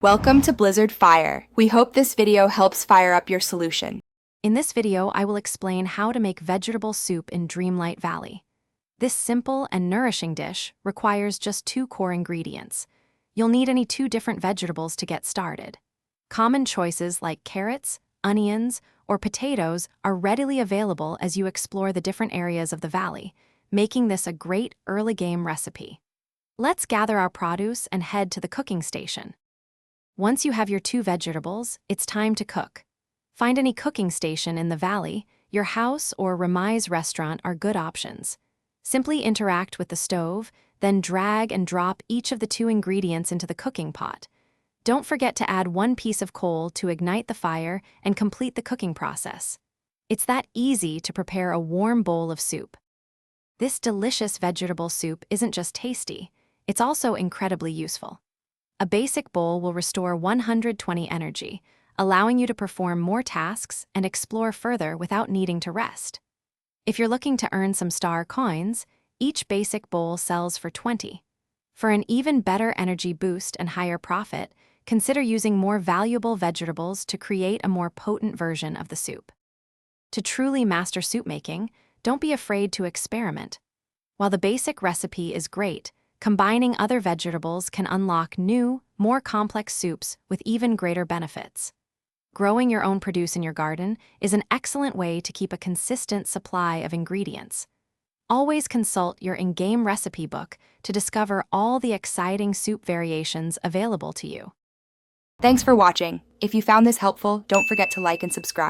Welcome to Blizzard Fire. We hope this video helps fire up your solution. In this video, I will explain how to make vegetable soup in Dreamlight Valley. This simple and nourishing dish requires just 2 core ingredients. You'll need any 2 different vegetables to get started. Common choices like carrots, onions, or potatoes are readily available as you explore the different areas of the valley, making this a great early game recipe. Let's gather our produce and head to the cooking station. Once you have your 2 vegetables, it's time to cook. Find any cooking station in the valley. Your house or Ramai's restaurant are good options. Simply interact with the stove, then drag and drop each of the 2 ingredients into the cooking pot. Don't forget to add 1 piece of coal to ignite the fire and complete the cooking process. It's that easy to prepare a warm bowl of soup. This delicious vegetable soup isn't just tasty, it's also incredibly useful. A basic bowl will restore 120 energy, allowing you to perform more tasks and explore further without needing to rest. If you're looking to earn some star coins, each basic bowl sells for 20. For an even better energy boost and higher profit, consider using more valuable vegetables to create a more potent version of the soup. To truly master soup making, don't be afraid to experiment. While the basic recipe is great, combining other vegetables can unlock new, more complex soups with even greater benefits. Growing your own produce in your garden is an excellent way to keep a consistent supply of ingredients. Always consult your in-game recipe book to discover all the exciting soup variations available to you. Thanks for watching. If you found this helpful, don't forget to like and subscribe.